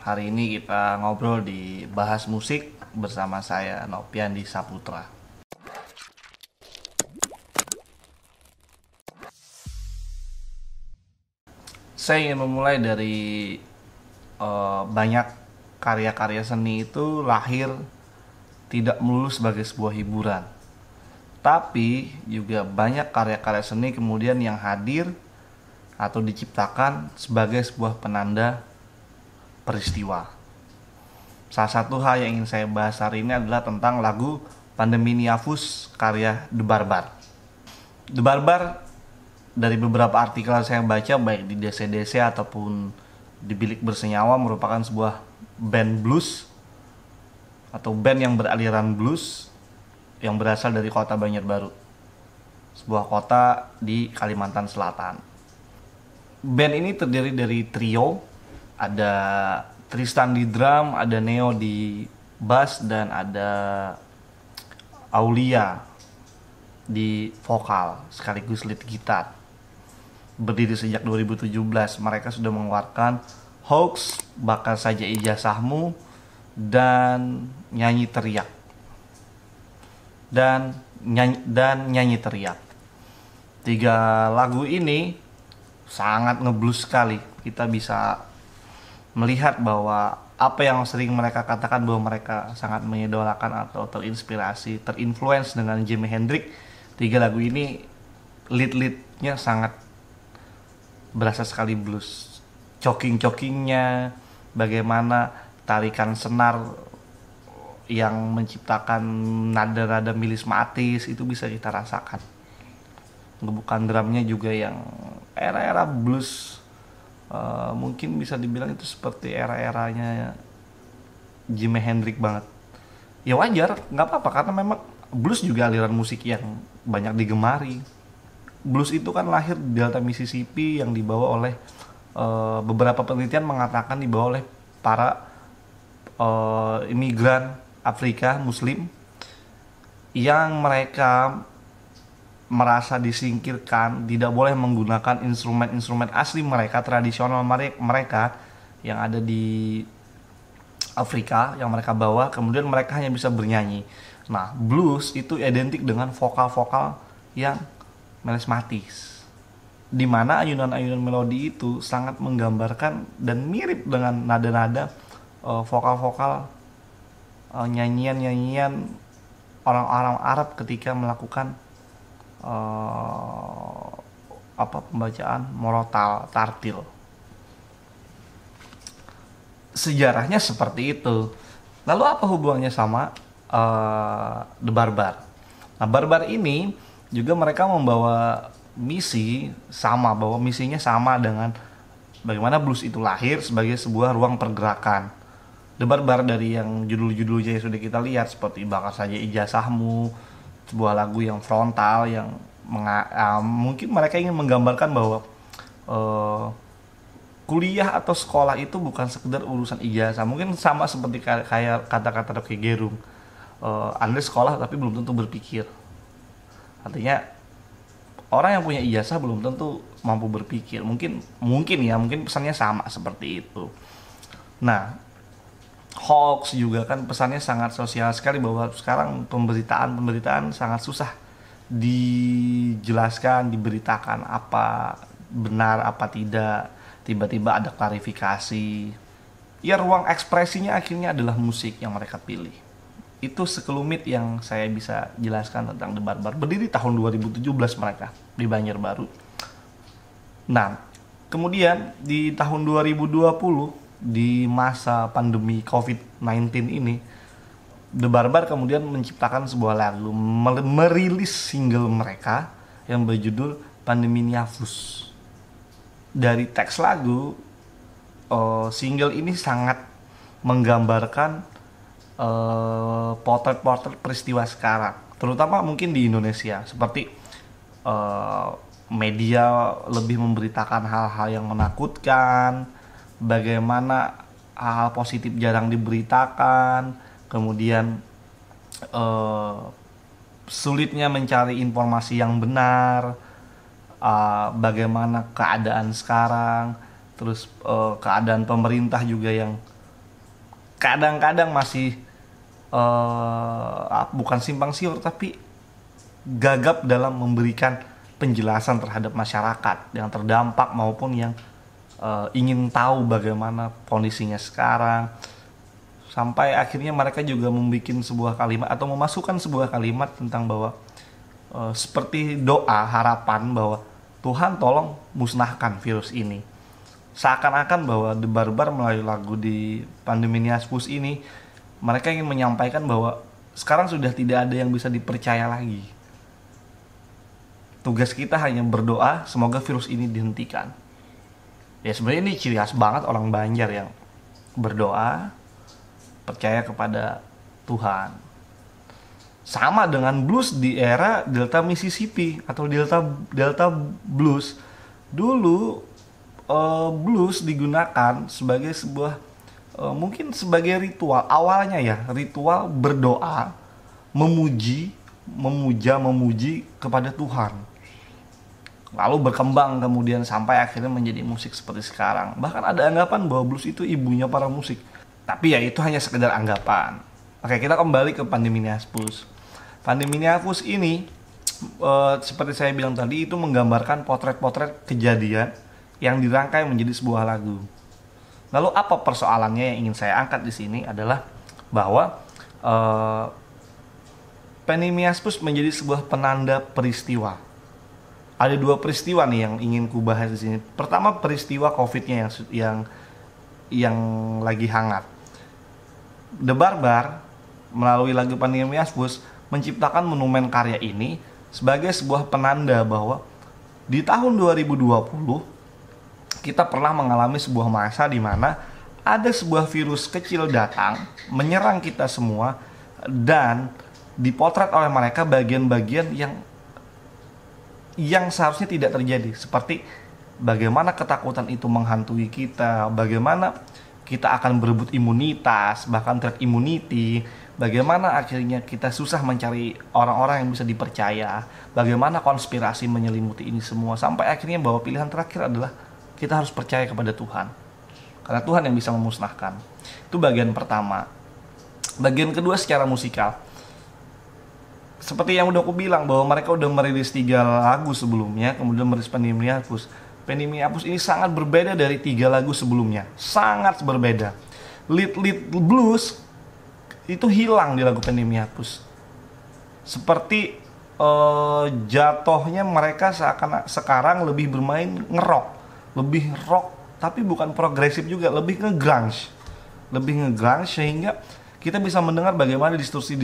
Hari ini kita ngobrol di Bahas Musik bersama saya Nopiandi Saputra. Saya ingin memulai dari banyak karya-karya seni itu lahir tidak melulu sebagai sebuah hiburan, tapi juga banyak karya-karya seni kemudian yang hadir atau diciptakan sebagai sebuah penanda peristiwa. Salah satu hal yang ingin saya bahas hari ini adalah tentang lagu Pandemi Niafus karya The Barbar. The Barbar, dari beberapa artikel yang saya baca baik di DC-DC ataupun di Bilik Bersenyawa, merupakan sebuah band blues atau band yang beraliran blues yang berasal dari kota Banjarbaru, sebuah kota di Kalimantan Selatan. Band ini terdiri dari trio, ada Tristan di drum, ada Neo di bass, dan ada Aulia di vokal sekaligus lead gitar. Berdiri sejak 2017, mereka sudah mengeluarkan Hoax, Bakar Saja Ijazahmu, dan Nyanyi Teriak. Dan Nyanyi Teriak. 3 lagu ini sangat ngeblues sekali. Kita bisa melihat bahwa apa yang sering mereka katakan bahwa mereka sangat mengidolakan atau terinspirasi, terinfluence dengan Jimi Hendrix. 3 lagu ini lead-leadnya sangat berasa sekali blues. Choking-chokingnya, bagaimana tarikan senar yang menciptakan nada-nada milismatis itu bisa kita rasakan. Gebukan drumnya juga yang era-era blues, mungkin bisa dibilang itu seperti era-eranya Jimi Hendrix banget. Ya wajar, nggak apa-apa, karena memang blues juga aliran musik yang banyak digemari. Blues itu kan lahir di Delta Mississippi yang dibawa oleh beberapa penelitian mengatakan dibawa oleh para imigran Afrika Muslim yang mereka merasa disingkirkan, tidak boleh menggunakan instrumen-instrumen asli mereka, tradisional mereka yang ada di Afrika yang mereka bawa, kemudian mereka hanya bisa bernyanyi. Nah, blues itu identik dengan vokal-vokal yang melismatis, di mana ayunan-ayunan melodi itu sangat menggambarkan dan mirip dengan nada-nada vokal-vokal nyanyian-nyanyian orang-orang Arab ketika melakukan pembacaan morotal tartil. Sejarahnya seperti itu. Lalu apa hubungannya sama The Barbar? Nah, Barbar ini juga mereka membawa misi sama, bahwa misinya sama dengan bagaimana blues itu lahir sebagai sebuah ruang pergerakan. The Barbar, dari yang judul-judulnya yang sudah kita lihat seperti Bakar Saja Ijazahmu, sebuah lagu yang frontal yang mungkin mereka ingin menggambarkan bahwa kuliah atau sekolah itu bukan sekedar urusan ijazah. Mungkin sama seperti kayak kata-kata Rocky Gerung, Anda sekolah tapi belum tentu berpikir. Artinya orang yang punya ijazah belum tentu mampu berpikir. Mungkin pesannya sama seperti itu. Nah, Hoax juga kan pesannya sangat sosial sekali, bahwa sekarang pemberitaan sangat susah dijelaskan, diberitakan apa benar apa tidak. Tiba-tiba ada klarifikasi. Ya, ruang ekspresinya akhirnya adalah musik yang mereka pilih. Itu sekelumit yang saya bisa jelaskan tentang The Barbar. Berdiri tahun 2017 mereka di Banjarbaru. Nah, kemudian di tahun 2020, di masa pandemi COVID-19 ini, The Barbar kemudian menciptakan sebuah lagu, merilis single mereka yang berjudul Pandemi Niafus. Dari teks lagu, single ini sangat menggambarkan potret-potret peristiwa sekarang, terutama mungkin di Indonesia, seperti media lebih memberitakan hal-hal yang menakutkan, bagaimana hal-hal positif jarang diberitakan, kemudian sulitnya mencari informasi yang benar, bagaimana keadaan sekarang, terus keadaan pemerintah juga yang kadang-kadang masih bukan simpang siur tapi gagap dalam memberikan penjelasan terhadap masyarakat yang terdampak maupun yang ingin tahu bagaimana kondisinya sekarang, sampai akhirnya mereka juga membuat sebuah kalimat atau memasukkan sebuah kalimat tentang bahwa seperti doa harapan bahwa Tuhan tolong musnahkan virus ini. Seakan-akan bahwa The Barbar melalui lagu di Pandeminias Pus ini mereka ingin menyampaikan bahwa sekarang sudah tidak ada yang bisa dipercaya lagi. Tugas kita hanya berdoa semoga virus ini dihentikan. Ya sebenarnya ini ciri khas banget orang Banjar yang berdoa, percaya kepada Tuhan. Sama dengan blues di era Delta Mississippi atau Delta Blues. Dulu blues digunakan sebagai sebuah mungkin sebagai ritual awalnya ya, ritual berdoa, memuji kepada Tuhan. Lalu berkembang kemudian sampai akhirnya menjadi musik seperti sekarang. Bahkan ada anggapan bahwa blues itu ibunya para musik. Tapi ya itu hanya sekedar anggapan. Oke, kita kembali ke Pandeminias Pus. Pandeminias Pus ini seperti saya bilang tadi itu menggambarkan potret-potret kejadian yang dirangkai menjadi sebuah lagu. Lalu apa persoalannya yang ingin saya angkat di sini adalah bahwa Pandeminias Pus menjadi sebuah penanda peristiwa. Ada dua peristiwa nih yang ingin ku bahas di sini. Pertama peristiwa COVID-nya yang lagi hangat. The Barbar melalui lagu Pandeminias Pus menciptakan monumen karya ini sebagai sebuah penanda bahwa di tahun 2020 kita pernah mengalami sebuah masa di mana ada sebuah virus kecil datang menyerang kita semua dan dipotret oleh mereka bagian-bagian yang seharusnya tidak terjadi, seperti bagaimana ketakutan itu menghantui kita, bagaimana kita akan berebut imunitas, bahkan herd immunity, bagaimana akhirnya kita susah mencari orang-orang yang bisa dipercaya, bagaimana konspirasi menyelimuti ini semua, sampai akhirnya bahwa pilihan terakhir adalah kita harus percaya kepada Tuhan, karena Tuhan yang bisa memusnahkan. Itu bagian pertama. Bagian kedua secara musikal, seperti yang udah aku bilang bahwa mereka udah merilis 3 lagu sebelumnya, kemudian merilis Pandeminias Pus. Pandeminias Pus ini sangat berbeda dari 3 lagu sebelumnya, sangat berbeda. Lead blues itu hilang di lagu Pandeminias Pus. Seperti jatuhnya mereka sekarang lebih bermain ngerok, lebih rock, tapi bukan progresif juga, lebih nge-grunge, sehingga kita bisa mendengar bagaimana distorsi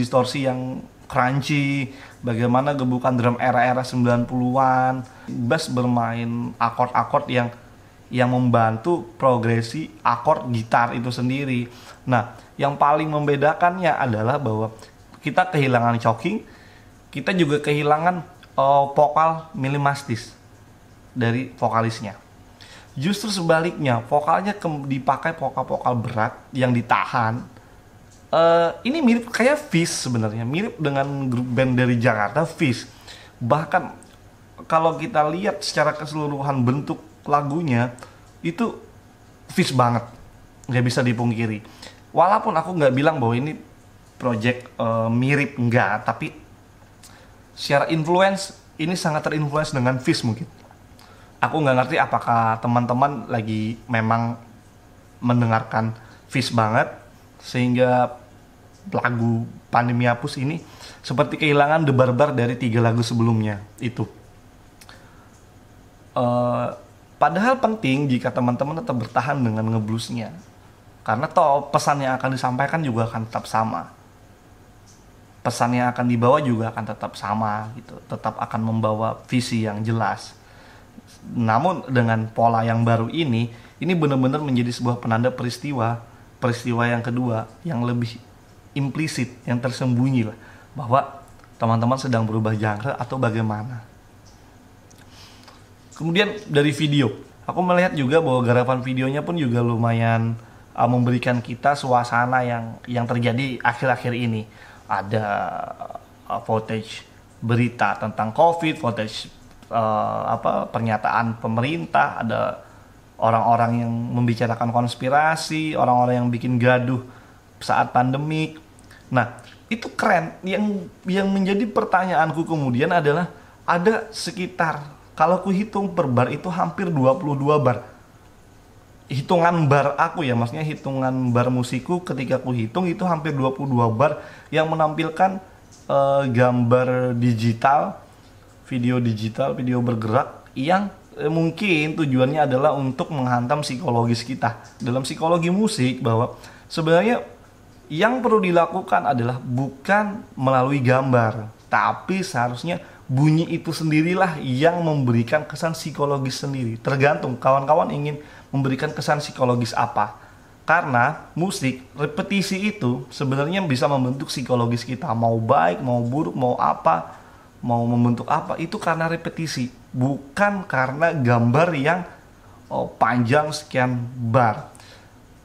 yang crunchy, bagaimana gebukan drum era-era 90-an, bass bermain akord-akord yang membantu progresi akord gitar itu sendiri. Nah, yang paling membedakannya adalah bahwa kita kehilangan choking, kita juga kehilangan vokal minimalis dari vokalisnya. Justru sebaliknya, vokalnya dipakai vokal berat yang ditahan. Ini mirip kayak Fish sebenarnya, mirip dengan grup band dari Jakarta, Fish. Bahkan kalau kita lihat secara keseluruhan bentuk lagunya itu Fish banget, nggak bisa dipungkiri. Walaupun aku nggak bilang bahwa ini project mirip, enggak, tapi secara influence ini sangat terinfluence dengan Fish mungkin. Aku nggak ngerti apakah teman-teman lagi memang mendengarkan Fish banget sehingga lagu Pandeminias Pus ini seperti kehilangan The Barbar dari 3 lagu sebelumnya itu. Padahal penting jika teman-teman tetap bertahan dengan ngebluesnya, karena toh pesan yang akan disampaikan juga akan tetap sama, pesan yang akan dibawa juga akan tetap sama gitu, tetap akan membawa visi yang jelas. Namun dengan pola yang baru ini benar-benar menjadi sebuah penanda peristiwa yang kedua yang lebih implisit, yang tersembunyi lah, bahwa teman-teman sedang berubah genre atau bagaimana. Kemudian dari video, aku melihat juga bahwa garapan videonya pun juga lumayan memberikan kita suasana yang terjadi akhir-akhir ini. Ada footage berita tentang COVID, footage pernyataan pemerintah, ada orang-orang yang membicarakan konspirasi, orang-orang yang bikin gaduh saat pandemik. Nah, itu keren. Yang menjadi pertanyaanku kemudian adalah ada sekitar, kalau ku hitung per bar itu hampir 22 bar. Hitungan bar aku ya, maksudnya hitungan bar musikku ketika ku hitung itu hampir 22 bar yang menampilkan gambar digital, video bergerak yang mungkin tujuannya adalah untuk menghantam psikologis kita. Dalam psikologi musik bahwa sebenarnya yang perlu dilakukan adalah bukan melalui gambar, tapi seharusnya bunyi itu sendirilah yang memberikan kesan psikologis sendiri. Tergantung kawan-kawan ingin memberikan kesan psikologis apa. Karena musik, repetisi itu sebenarnya bisa membentuk psikologis kita. Mau baik, mau buruk, mau apa, mau membentuk apa, itu karena repetisi. Bukan karena gambar yang panjang sekian bar.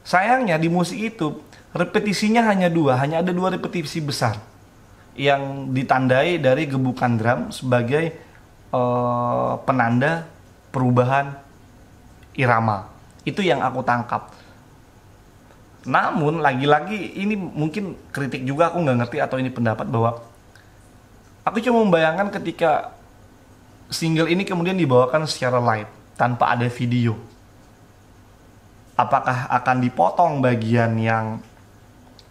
Sayangnya di musik itu, repetisinya hanya ada dua repetisi besar. Yang ditandai dari gebukan drum sebagai penanda perubahan irama. Itu yang aku tangkap. Namun lagi-lagi ini mungkin kritik juga, aku nggak ngerti atau ini pendapat, bahwa aku cuma membayangkan ketika single ini kemudian dibawakan secara live tanpa ada video, apakah akan dipotong bagian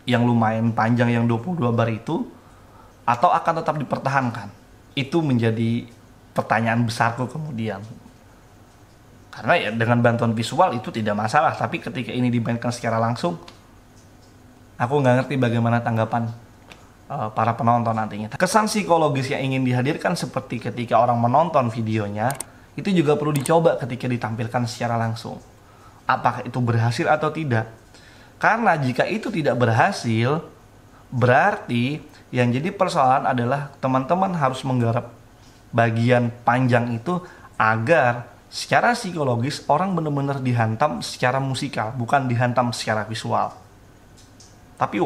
yang lumayan panjang yang 22 bar itu, atau akan tetap dipertahankan? Itu menjadi pertanyaan besarku kemudian. Karena ya dengan bantuan visual itu tidak masalah, tapi ketika ini dimainkan secara langsung, aku nggak ngerti bagaimana tanggapan para penonton nantinya. Kesan psikologis yang ingin dihadirkan seperti ketika orang menonton videonya, itu juga perlu dicoba ketika ditampilkan secara langsung. Apakah itu berhasil atau tidak? Karena jika itu tidak berhasil, berarti yang jadi persoalan adalah teman-teman harus menggarap bagian panjang itu agar secara psikologis orang benar-benar dihantam secara musikal, bukan dihantam secara visual. Tapi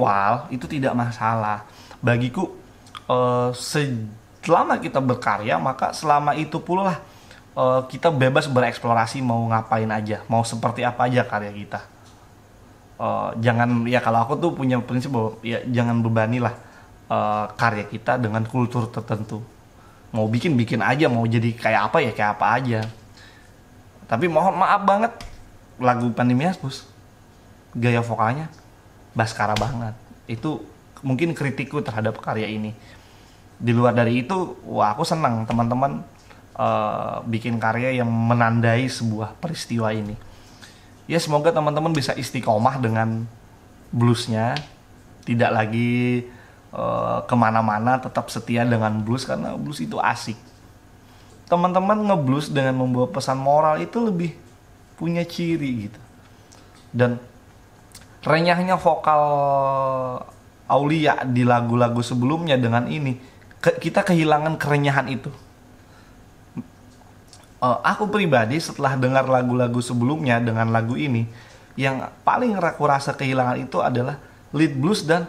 itu tidak masalah. Bagiku, selama kita berkarya, maka selama itu pula kita bebas bereksplorasi mau ngapain aja, mau seperti apa aja karya kita. Jangan, ya kalau aku tuh punya prinsip bahwa ya jangan bebanilah karya kita dengan kultur tertentu. Mau bikin aja, mau jadi kayak apa aja. Tapi mohon maaf banget, lagu Pandemiasmus gaya vokalnya Baskara banget. Itu mungkin kritikku terhadap karya ini. Di luar dari itu, aku senang teman-teman bikin karya yang menandai sebuah peristiwa ini. Ya semoga teman-teman bisa istiqomah dengan bluesnya, tidak lagi kemana-mana, tetap setia dengan blues karena blues itu asik. Teman-teman ngeblues dengan membawa pesan moral itu lebih punya ciri gitu. Dan renyahnya vokal Aulia di lagu-lagu sebelumnya dengan ini, kita kehilangan kerenyahan itu. Aku pribadi setelah dengar lagu-lagu sebelumnya dengan lagu ini, yang paling aku rasa kehilangan itu adalah lead blues dan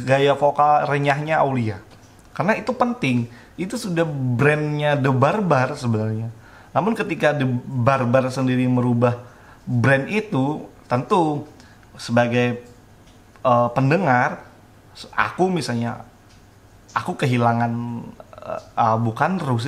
gaya vokal renyahnya Aulia. Karena itu penting. Itu sudah brandnya The Barbar sebenarnya. Namun ketika The Barbar sendiri merubah brand itu, tentu sebagai pendengar, aku misalnya, aku kehilangan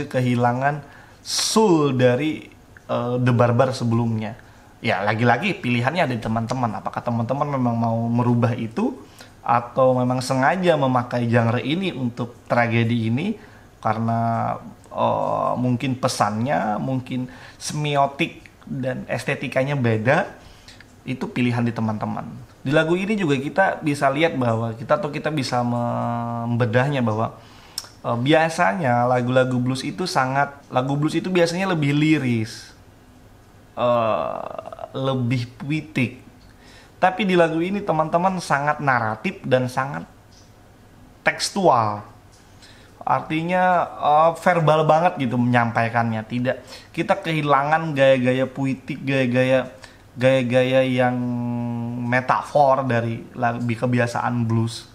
kehilangan soul dari The Barbar sebelumnya. Ya lagi-lagi pilihannya ada di teman-teman. Apakah teman-teman memang mau merubah itu, atau memang sengaja memakai genre ini untuk tragedi ini karena mungkin pesannya, mungkin semiotik dan estetikanya beda. Itu pilihan di teman-teman. Di lagu ini juga kita bisa lihat bahwa kita bisa membedahnya bahwa biasanya lagu blues itu biasanya lebih liris, lebih puitik. Tapi di lagu ini teman-teman sangat naratif dan sangat tekstual. Artinya verbal banget gitu menyampaikannya. Tidak, kita kehilangan gaya-gaya puitik, gaya-gaya yang metafor dari kebiasaan blues.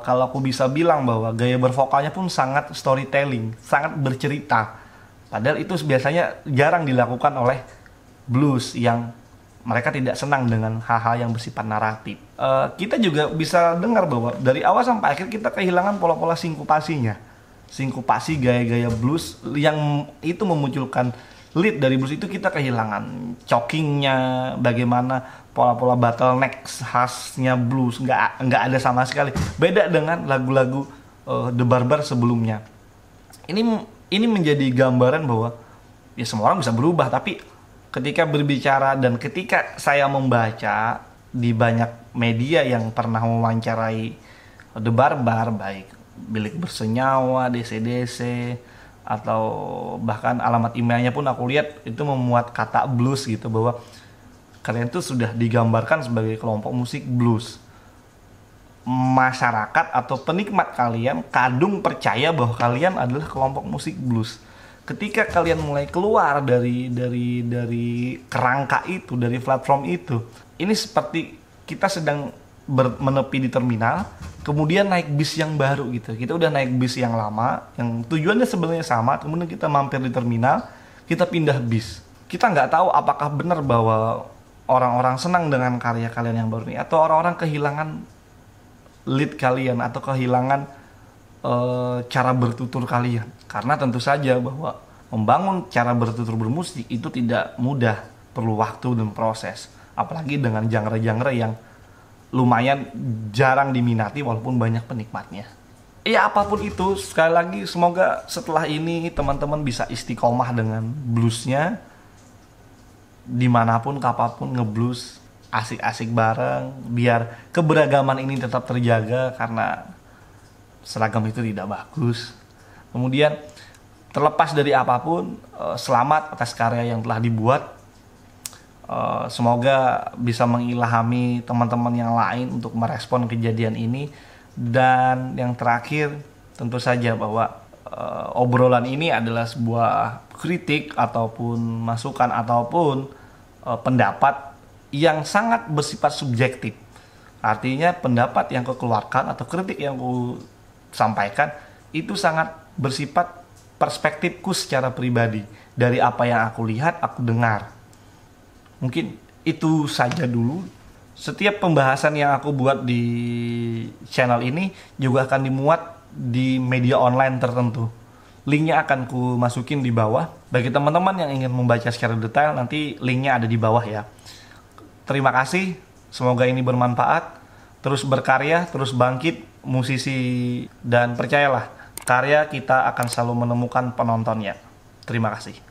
Kalau aku bisa bilang bahwa gaya bervokalnya pun sangat storytelling, sangat bercerita. Padahal itu biasanya jarang dilakukan oleh blues yang mereka tidak senang dengan hal-hal yang bersifat naratif. Kita juga bisa dengar bahwa dari awal sampai akhir kita kehilangan pola-pola sinkopasi gaya-gaya blues yang itu memunculkan lead dari blues itu kita kehilangan. Chokingnya, bagaimana pola-pola bottleneck khasnya blues nggak ada sama sekali. Beda dengan lagu-lagu The Barber sebelumnya. Ini menjadi gambaran bahwa ya semua orang bisa berubah, tapi ketika berbicara dan ketika saya membaca di banyak media yang pernah mewawancarai The Barber, baik Bilik Bersenyawa, DC-DC, atau bahkan alamat emailnya pun aku lihat itu memuat kata blues gitu, bahwa kalian tuh sudah digambarkan sebagai kelompok musik blues. Masyarakat atau penikmat kalian kadung percaya bahwa kalian adalah kelompok musik blues. Ketika kalian mulai keluar dari kerangka itu, dari platform itu, ini seperti kita sedang menepi di terminal, kemudian naik bis yang baru gitu. Kita udah naik bis yang lama, yang tujuannya sebenarnya sama, kemudian kita mampir di terminal, kita pindah bis. Kita nggak tahu apakah benar bahwa orang-orang senang dengan karya kalian yang baru ini, atau orang-orang kehilangan lead kalian, atau kehilangan cara bertutur kalian. Karena tentu saja bahwa membangun cara bertutur bermusik itu tidak mudah, perlu waktu dan proses. Apalagi dengan genre-genre yang lumayan jarang diminati walaupun banyak penikmatnya. Ya apapun itu, sekali lagi semoga setelah ini teman-teman bisa istiqomah dengan bluesnya, dimanapun kapanpun ngeblues, asik-asik bareng, biar keberagaman ini tetap terjaga, karena seragam itu tidak bagus. Kemudian terlepas dari apapun, selamat atas karya yang telah dibuat. Semoga bisa mengilhami teman-teman yang lain untuk merespon kejadian ini. Dan yang terakhir, tentu saja bahwa obrolan ini adalah sebuah kritik ataupun masukan ataupun pendapat yang sangat bersifat subjektif. Artinya pendapat yang kukeluarkan atau kritik yang ku sampaikan itu sangat bersifat perspektifku secara pribadi, dari apa yang aku lihat, aku dengar. Mungkin itu saja dulu. Setiap pembahasan yang aku buat di channel ini juga akan dimuat di media online tertentu. Linknya akan ku masukin di bawah. Bagi teman-teman yang ingin membaca secara detail, nanti linknya ada di bawah ya. Terima kasih, semoga ini bermanfaat. Terus berkarya, terus bangkit musisi, dan percayalah, karya kita akan selalu menemukan penontonnya. Terima kasih.